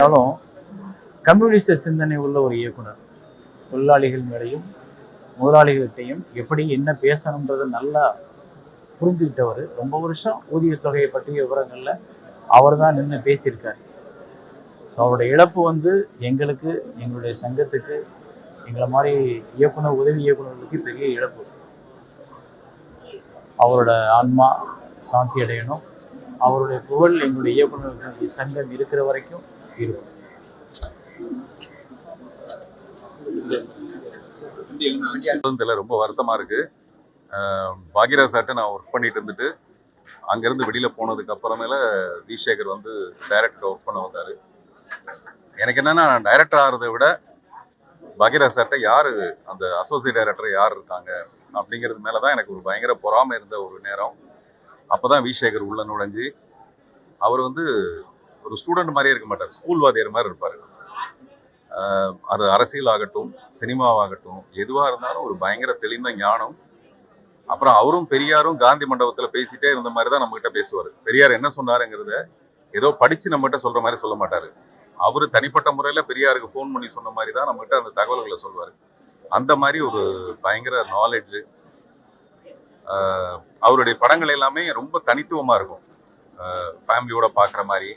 இருந்தாலும் கம்யூனிச சிந்தனை உள்ள ஒரு இயக்குனர். தொழிலாளிகள் மேலையும் முதலாளிகள்கிட்டையும் எப்படி என்ன பேசணுன்றதை நல்லா புரிஞ்சுக்கிட்டவர். ரொம்ப வருஷம் ஊதிய தொகையை பற்றிய விவரங்களில் அவர் தான் நின்று பேசியிருக்கார். அவருடைய இழப்பு எங்களுக்கு, எங்களுடைய சங்கத்துக்கு, எங்களை மாதிரி இயக்குனர், உதவி இயக்குநர்களுக்கு பெரிய இழப்பு. அவரோட ஆன்மா சாந்தி அடையணும். அவருடைய புகழ் எங்களுடைய இயக்குநர்கள் சங்கம் இருக்கிற வரைக்கும் இருக்கும். ரொம்ப வருத்தமா இருக்கு. பாக்யராஜ் சார்ட்ட நான் ஒர்க் பண்ணிட்டு இருந்துட்டு அங்கேருந்து வெளியில் போனதுக்கு அப்புறமேல வி சேகர் டைரக்டர் ஒர்க் பண்ண வந்தார். எனக்கு என்னன்னா, டைரக்டர் ஆகிறத விட பாக்யராஜ் சார்ட்ட யார் அந்த அசோசியேட் டைரக்டர் யார் இருக்காங்க அப்படிங்கிறது மேலே தான் எனக்கு ஒரு பயங்கர பொறாமை இருந்த ஒரு நேரம். அப்போ தான் வி சேகர் உள்ள நுழைஞ்சு அவர் ஒரு ஸ்டூடெண்ட் மாதிரியே இருக்க மாட்டார், ஸ்கூல் வாத்தியார் மாதிரி இருப்பார். அது அரசியல் ஆகட்டும், சினிமாவாகட்டும், எதுவாக இருந்தாலும் ஒரு பயங்கர தெளிந்த ஞானம். அப்புறம் அவரும் பெரியாரும் காந்தி மண்டபத்தில் பேசிட்டே இருந்த மாதிரி தான் நம்மகிட்ட பேசுவார். பெரியார் என்ன சொன்னாருங்கிறத ஏதோ படித்து நம்மகிட்ட சொல்கிற மாதிரி சொல்ல மாட்டார். அவர் தனிப்பட்ட முறையில் பெரியாருக்கு ஃபோன் பண்ணி சொன்ன மாதிரி தான் நம்மகிட்ட அந்த தகவல்களை சொல்வார். அந்த மாதிரி ஒரு பயங்கர நாலேஜு. அவருடைய படங்கள் எல்லாமே ரொம்ப தனித்துவமாக இருக்கும், ஃபேமிலியோட பார்க்குற மாதிரி.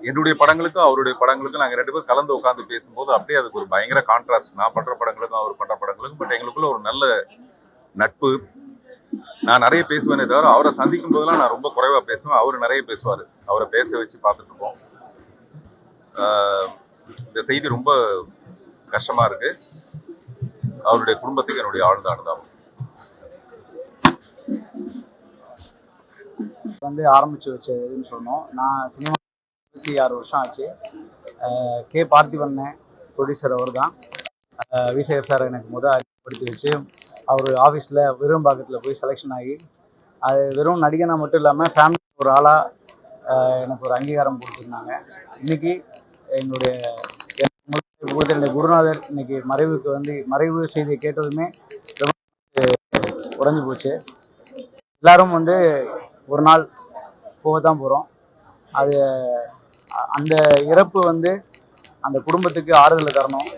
என்னுடைய படங்களுக்கும் அவருடைய படங்களுக்கும் நாங்கள் 2 பேரும் கலந்து உட்காந்து பேசும்போது அப்படியே அதுக்கு ஒரு பயங்கர கான்ட்ராஸ்ட். நான் பண்ணுற படங்களுக்கும் அவர் பண்ணுற படங்களுக்கும். பட் எங்களுக்குள்ள ஒரு நல்ல நட்பு. நான் நிறைய பேசுவேனே தவிர அவரை சந்திக்கும் போதெல்லாம் நான் ரொம்ப குறைவாக பேசுவேன். அவர் நிறைய பேசுவார். அவரை பேச வச்சு பார்த்துட்டு இருப்போம். இந்த செய்தி ரொம்ப கஷ்டமாக இருக்கு. அவருடைய குடும்பத்துக்கு என்னுடைய ஆழ்ந்த அனுதாபம். ஆரம்பிச்சு வச்சதுன்னு சொன்னோம். நான் சினிமா 26 வருஷம் ஆச்சு. கே பார்த்திபன் ப்ரொடியூசர் அவர் தான். வி சேகர் சார் எனக்கு அறிமுகப்படுத்தி வச்சு அவர் ஆஃபீஸில் விரும்பாக்கத்தில் போய் செலெக்ஷன் ஆகி, அது வெறும் நடிகனாக மட்டும் இல்லாமல் ஃபேமிலி ஒரு ஆளாக எனக்கு ஒரு அங்கீகாரம் கொடுத்துருந்தாங்க. இன்றைக்கி என்னுடைய குருநாதர் இன்னைக்கு மறைவு செய்தியை கேட்டதுமே உடஞ்சி போச்சு. எல்லாரும் ஒரு நாள் போக தான் போகிறோம். அது அந்த இறப்பு அந்த குடும்பத்துக்கு ஆறுதலை தரணும்.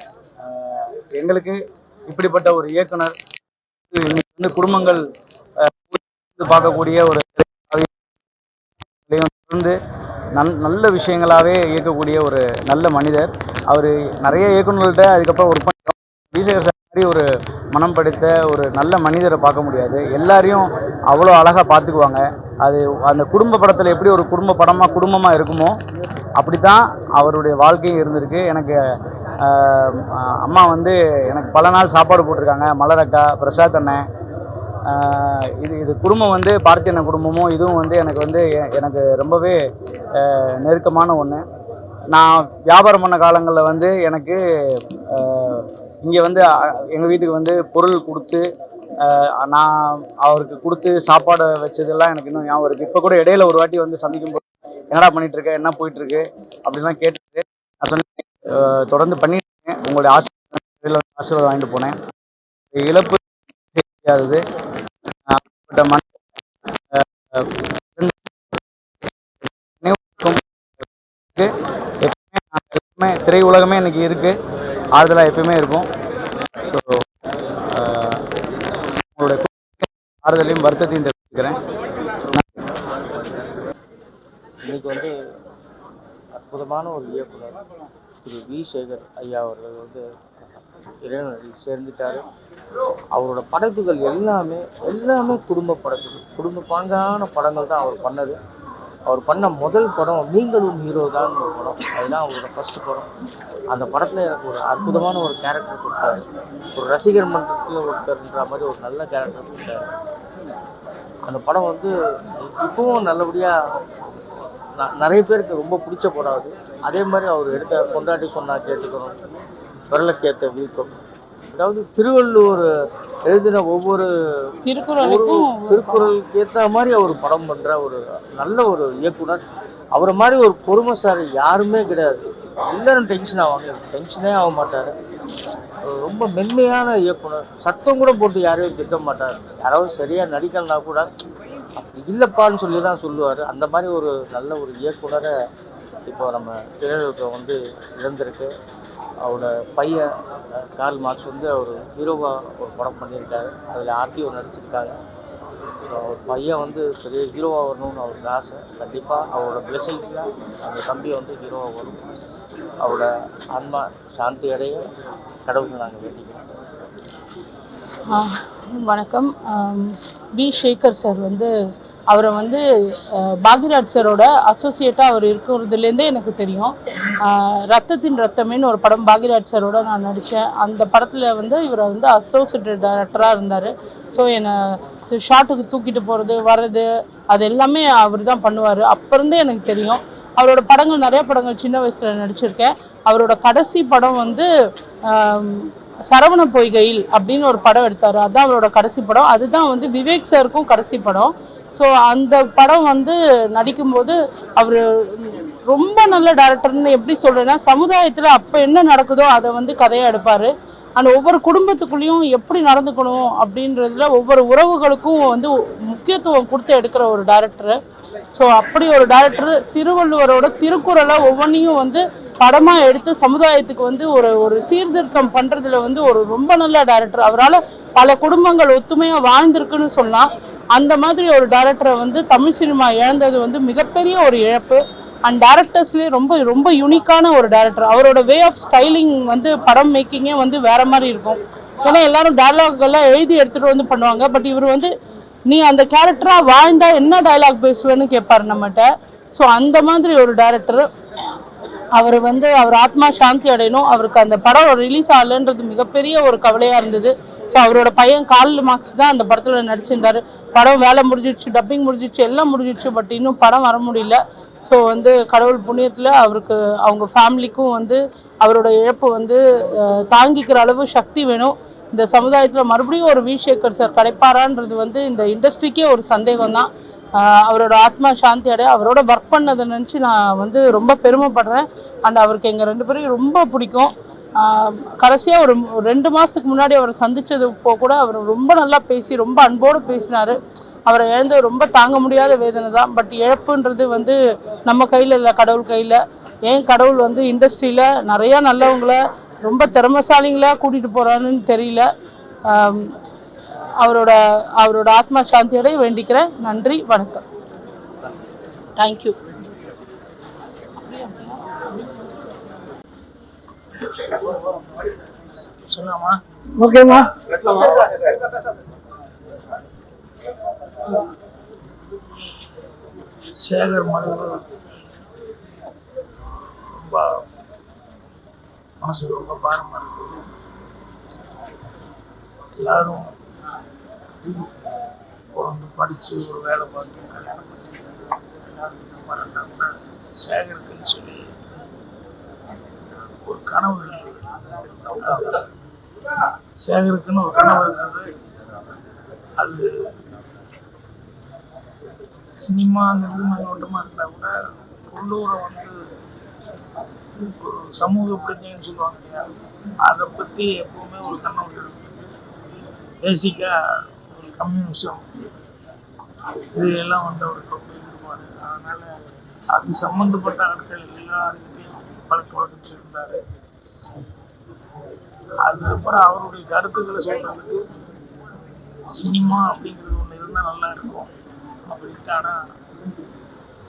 எங்களுக்கு இப்படிப்பட்ட ஒரு இயக்குனர் குடும்பங்கள் பார்க்கக்கூடிய ஒரு நல்ல விஷயங்களாகவே இயக்கக்கூடிய ஒரு நல்ல மனிதர். அவர் நிறைய இயக்குநர்கள்ட்ட அதுக்கப்புறம் ஒர்க் பண்ணி வி சேகர் சார் மாதிரி ஒரு மனம் படைத்த ஒரு நல்ல மனிதரை பார்க்க முடியாது. எல்லாரையும் அவ்வளோ அழகாக பார்த்துக்குவாங்க. அது அந்த குடும்ப படத்தில் எப்படி ஒரு குடும்பமாக இருக்குமோ அப்படி தான் அவருடைய வாழ்க்கையும் இருந்திருக்கு. எனக்கு அம்மா எனக்கு பல நாள் சாப்பாடு போட்டிருக்காங்க. மலரக்கா, பிரசாத் அண்ணன், இது குடும்பம் பார்த்தியண்ண குடும்பமும் இதுவும் எனக்கு ரொம்பவே நெருக்கமான ஒன்று. நான் வியாபாரம் பண்ண காலங்களில் எனக்கு இங்கே எங்கள் வீட்டுக்கு பொருள் கொடுத்து நான் அவருக்கு கொடுத்து சாப்பாடு வச்சதெல்லாம் எனக்கு இன்னும் ஞாபகம் இருக்குது. இப்போ கூட இடையில ஒரு வாட்டி சந்திக்கும் போது என்னடா பண்ணிகிட்ருக்க, என்ன போயிட்டுருக்கு அப்படின்லாம் கேட்டுட்டு நான் சொன்னேன், தொடர்ந்து பண்ணிட்டுருக்கேன், உங்களுடைய ஆசீர்வாதம் வாங்கிட்டு போனேன். இழப்பு செய்யாது. எப்பவுமே திரை உலகமே இன்னைக்கு இருக்கு, ஆறுதலாக எப்பயுமே இருக்கும். ஸோ உங்களுடைய ஆறுதலையும் வருத்தத்தையும் தெரிவிக்கிறேன். இன்னைக்கு அற்புதமான ஒரு இயக்குனர் திரு வி சேகர் ஐயா அவர்கள் இறைவனடி சேர்ந்துட்டார். அவரோட படைப்புகள் எல்லாமே குடும்ப படைப்புகள், குடும்ப பாங்கான படங்கள் தான் அவர் பண்ணது. அவர் பண்ண முதல் படம் நீங்களும் ஹீரோ தான் ஒரு படம். அதுதான் அவரோட ஃபர்ஸ்ட் படம். அந்த படத்தில் எனக்கு ஒரு அற்புதமான ஒரு கேரக்டர் கொடுத்தாரு. ஒரு ரசிகர் மன்றத்தில் ஒருத்தர்ன்ற மாதிரி ஒரு நல்ல கேரக்டர் கொடுத்தாரு. அந்த படம் இப்பவும் நல்லபடியாக நிறைய பேருக்கு ரொம்ப பிடிச்ச படம் அது. அதே மாதிரி அவர் எடுத்த கொண்டாட்டி சொன்னா கேட்டுக்கணும், விரலுக்கேற்ற வீக்கம், அதாவது திருவள்ளுவர் எழுதின ஒவ்வொரு திருக்குறளுக்கு ஏற்ற மாதிரி அவர் படம் பண்ணுற ஒரு நல்ல ஒரு இயக்குனர். அவரை மாதிரி ஒரு பொறுமைசாலி யாருமே கிடையாது. எல்லாரும் டென்ஷன் ஆவாங்க, டென்ஷனே ஆக மாட்டார். ரொம்ப மென்மையான இயக்குனர். சத்தம் கூட போட்டு யாரையும் திட்ட மாட்டார். யாராவது சரியாக நடிக்கலனா கூட அப்படி இல்லைப்பான்னு சொல்லி தான் சொல்லுவார். அந்த மாதிரி ஒரு நல்ல ஒரு இயக்குனரை இப்போ நம்ம திரையுலகம் வந்து இழந்திருக்கு. அவரோட பையன் கார்ல் மார்க்ஸ் வந்து அவர் ஹீரோவாக ஒரு படம் பண்ணியிருக்காரு. அதில் ஆர்டிஓ நடிச்சிருக்காங்க. ஸோ அவர் பையன் வந்து பெரிய ஹீரோவாக வரணும்னு அவருக்கு ஆசை. கண்டிப்பாக அவரோட பிளெஸிங்ஸில் அந்த தம்பி வந்து ஹீரோவாக வரும். அவரோட ஆன்மா சாந்தி அடைய கடவுளை நாங்கள் வேண்டிக்கிறோம். வணக்கம். வி சேகர் சார் வந்து அவரை வந்து பாக்யராஜ் சாரோட அசோசியேட்டாக அவர் இருக்கிறதுலேருந்தே எனக்கு தெரியும். ரத்தத்தின் ரத்தமேன்னு ஒரு படம் பாக்யராஜ் சாரோட நான் நடித்தேன். அந்த படத்தில் வந்து இவரை வந்து அசோசியேட் டைரக்டராக இருந்தார். ஸோ என்னை ஷாட்டுக்கு தூக்கிட்டு போகிறது வர்றது அது எல்லாமே அவர் தான் பண்ணுவார். அப்போருந்தே எனக்கு தெரியும். அவரோட படங்கள் நிறைய படங்கள் சின்ன வயசில் நடிச்சிருக்கேன். அவரோட கடைசி படம் வந்து சரவண பொய்கையில் அப்படின்னு ஒரு படம் எடுத்தார். அதுதான் அவரோட கடைசி படம். அதுதான் வந்து விவேக் சாருக்கும் கடைசி படம். ஸோ அந்த படம் வந்து நடிக்கும்போது அவர் ரொம்ப நல்ல டைரக்டர்னு எப்படி சொல்கிறேன்னா, சமுதாயத்தில் அப்போ என்ன நடக்குதோ அதை வந்து கதையாக எடுப்பார். அந்த ஒவ்வொரு குடும்பத்துக்குள்ளேயும் எப்படி நடந்துக்கணும் அப்படின்றதுல ஒவ்வொரு உறவுகளுக்கும் வந்து முக்கியத்துவம் கொடுத்து எடுக்கிற ஒரு டைரக்டரு. ஸோ அப்படி ஒரு டைரக்டர் திருவள்ளுவரோட திருக்குறளை ஒவ்வொன்றையும் வந்து படமாக எடுத்து சமுதாயத்துக்கு வந்து ஒரு சீர்திருத்தம் பண்ணுறதுல வந்து ஒரு ரொம்ப நல்ல டைரக்டர். அவரால் பல குடும்பங்கள் ஒத்துமையாக வாழ்ந்திருக்குன்னு சொல்லலாம். அந்த மாதிரி ஒரு டைரக்டரை வந்து தமிழ் சினிமா இழந்தது வந்து மிகப்பெரிய ஒரு இழப்பு. அண்ட் டைரக்டர்ஸ்லேயே ரொம்ப ரொம்ப யூனிக்கான ஒரு டைரக்டர். அவரோட வே ஆஃப் ஸ்டைலிங் வந்து படம் மேக்கிங்கே வந்து வேற மாதிரி இருக்கும். ஏன்னா எல்லாரும் டைலாக்லாம் எழுதி எடுத்துகிட்டு வந்து பண்ணுவாங்க. பட் இவர் வந்து நீ அந்த கேரக்டராக வாழ்ந்தா என்ன டைலாக் பேசுவேன்னு கேட்பாரு நம்மகிட்ட. ஸோ அந்த மாதிரி ஒரு டைரக்டர். அவர் வந்து அவர் ஆத்மா சாந்தி அடையணும். அவருக்கு அந்த படம் ரிலீஸ் ஆகலைன்றது மிகப்பெரிய ஒரு கவலையாக இருந்தது. ஸோ அவரோட பையன் கார்ல் மார்க்ஸ் தான் அந்த படத்தில் நடிச்சிருந்தார். படம் வேலை முடிஞ்சிடுச்சு, டப்பிங் முடிஞ்சிடுச்சு, எல்லாம் முடிஞ்சிடுச்சு. பட் இன்னும் படம் வர முடியல. ஸோ வந்து கடவுள் புண்ணியத்தில் அவருக்கு அவங்க ஃபேமிலிக்கும் வந்து அவரோட இழப்பு வந்து தாங்கிக்கிற அளவு சக்தி வேணும். இந்த சமுதாயத்தில் மறுபடியும் ஒரு வி சேகர் சார் கிடைப்பாரான்றது வந்து இந்த இண்டஸ்ட்ரிக்கே ஒரு சந்தேகம் தான். அவரோட ஆத்மா சாந்தி அடைய அவரோட ஒர்க் பண்ணதை நினச்சி நான் வந்து ரொம்ப பெருமைப்படுறேன். அண்ட் அவருக்கு எங்கள் 2 பேரையும் ரொம்ப பிடிக்கும். கடைசியாக ஒரு 2 மாதத்துக்கு முன்னாடி அவரை சந்தித்தது கூட அவர் ரொம்ப நல்லா பேசி ரொம்ப அன்போடு பேசினார். அவரை இழந்து ரொம்ப தாங்க முடியாத வேதனை தான். பட் இழப்புன்றது வந்து நம்ம கையில் இல்லை, கடவுள் கையில். ஏன் கடவுள் வந்து இண்டஸ்ட்ரியில் நிறையா நல்லவங்களை ரொம்ப திறமைசாலிங்களாக கூட்டிகிட்டு போகிறான்னு தெரியல. அவரோட ஆத்மா சாந்தியோட வேண்டிக்கிறேன். நன்றி, வணக்கம். தேங்க்யூ. சொல்லாமா? ஓகேம்மா. சேகர் மறைவு ரொம்ப மனசு ரொம்ப பாரமாக இருக்குது. எல்லாரும் பிறந்து படித்து ஒரு வேலை பார்த்து கல்யாணம் பண்ணி எல்லாரும் இந்த மாதிரி இருந்தால் கூட சேகருக்குன்னு சொல்லி ஒரு கனவு இருந்தது. சேகருக்குன்னு ஒரு கனவு இருந்தது. அது சினிமாங்கிறது மேலோட்டமாக இருந்தால் கூட உள்ளூரை வந்து ஒரு சமூக பிரச்சனைன்னு சொல்லுவாங்க இல்லையா, அதை பற்றி எப்பவுமே ஒரு கண்ணோட்டம் இருக்குது. பேசிக்காக ஒரு கம்யூனிசம் இது எல்லாம் வந்து அவருக்கு ரொம்ப ஈடுபாடு. அதனால் அது சம்மந்தப்பட்ட ஆட்கள் எல்லாருக்கிட்டையும் பழக்க வழக்கத்தில் இருந்தார். அதுக்கப்புறம் அவருடைய கருத்துக்களை சொல்கிறதுக்கு சினிமா அப்படிங்கிறது ஒன்று இருந்தால் நல்லா இருக்கும் அப்படின்ட்டு. ஆனால்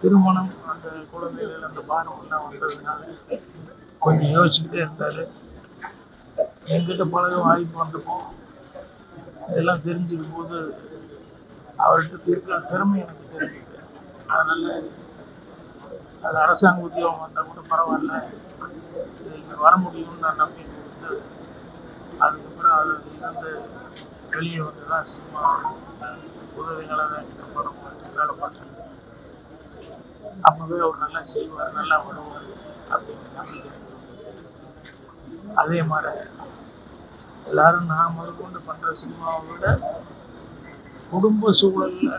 திருமணம், அந்த குழந்தைகள், அந்த பாரமெல்லாம் வந்ததுனால கொஞ்சம் யோசிச்சுக்கிட்டே இருந்தார். என்கிட்ட பழக வாய்ப்பு வந்தப்போ இதெல்லாம் தெரிஞ்சுக்கும் போது அவர்கிட்ட இருக்கிற திறமை எனக்கு தெரிஞ்சுது. அதனால் அது அரசாங்க உத்தியோகம் வந்தால் கூட பரவாயில்ல, இது இங்கே வர முடியும்னு நான் நம்பி கொடுத்து அதுக்கப்புறம் அது இருந்து வெளியே வந்து தான் சினிமா உதவிகளாக தான் படம் பார்த்து வேலை பார்த்தேன். அப்போவே அவர் நல்லா செய்வார், நல்லா வருவார் அப்படின்னு நம்பிக்கை. அதே மாதிரி எல்லாரும் நான் முதற்கொண்டு பண்ணுற சினிமாவை விட குடும்ப சூழலில்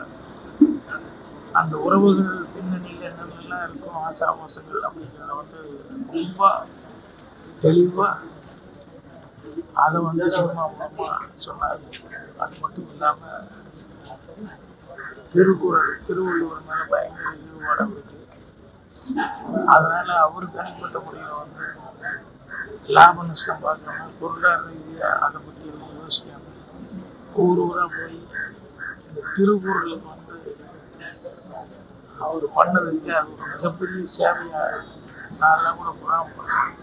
அந்த உறவுகள் பின்னணியில் என்னென்னலாம் இருக்கும், ஆசாபாசங்கள் அப்படிங்கிறத வந்து ரொம்ப தெளிவாக அதை வந்து சினிமா மூலமாக சொன்னார். அது மட்டும் இல்லாமல் திருக்குறள், திருவள்ளுவர் மேலே பயங்கர ஈடுபாடு இருக்குது. அதனால அவர் தனிப்பட்ட முறையில் வந்து லாப நஷ்டம் பார்க்காம பொருளாதார ரீதியாக அதை பற்றி எல்லாம் யோசிக்காம ஊர் ஊராக போய் இந்த திருப்பூர்களுக்கு வந்து அவர் பண்ணதுக்கு அது ஒரு மிகப்பெரிய சேவையாக நான்லாம் கூட புறாமப்படுறேன்.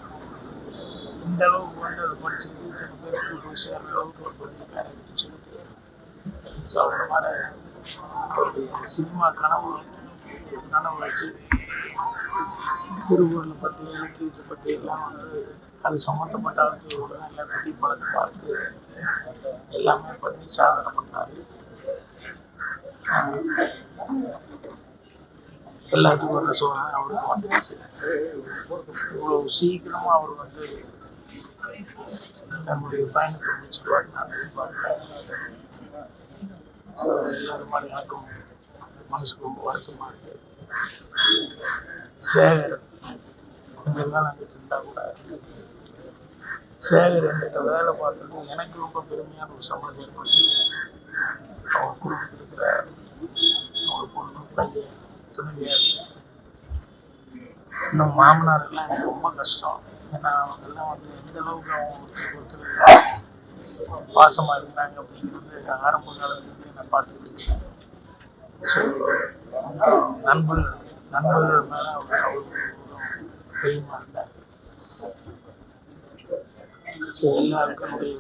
இந்த அளவுக்கு வந்து அதை படிச்சுக்கிட்டு இத்தனை பேருக்கு போய் சேர்ற அளவுக்கு ஒரு பெரிய காரியம்னு சொல்லிட்டு ஸோ அவரோட மாதிரி அவருடைய சினிமா கனவு வச்சு திருப்பூரில் பற்றி இலக்கியத்தை பற்றி எல்லாம் வந்து அது சம்மந்தப்பட்ட ஆட்களோட நல்லா குட்டி படத்தை பார்த்து எல்லாமே பண்ணி சாதனை பண்ணார். எல்லாத்துக்கும் ஒரு சூழ்நிலை அவருக்கு வந்துருச்சு. இவ்வளோ சீக்கிரமாக அவர் வந்து தன்னுடைய பயணத்தை முடிச்சுடுவார் நான் எதிர்பார்க்கிறேன். ஸோ எல்லாரும் மாதிரி எனக்கும் மனசுக்கு ரொம்ப வருத்தமாக இருக்கு. சேகர் கொஞ்சம் நாள் அங்கிட்டு இருந்தால் கூட சேகர் என்கிட்ட வேலை பார்த்தது எனக்கு ரொம்ப பெருமையான ஒரு சம்பளம் ஏற்படுத்தி அவங்க குடும்பத்தில் இருக்கிற அவங்க பொண்ணு பையன் துணைவியார் இன்னும் மாமனாருக்கெல்லாம் எனக்கு ரொம்ப கஷ்டம். ஏன்னா அவங்கெல்லாம் வந்து எந்த அளவுக்கு அவங்க ஒருத்தர் பாசமாக இருந்தாங்க அப்படிங்கிறது ஆரம்ப காலத்துலேருந்து நான் பார்த்துட்டு இருக்கேன். ஸோ நண்பர்கள் மேலே அவர் பெரியமாக இருந்தார். ஸோ எல்லாருக்கும் என்னுடைய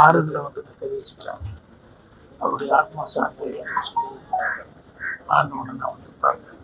ஆறுதலை வந்து நான் தெரிவிச்சுக்கிறேன். அவருடைய ஆத்மா சாந்தி சொல்லி ஆண்டவனை நான் வந்து பிரார்த்தனை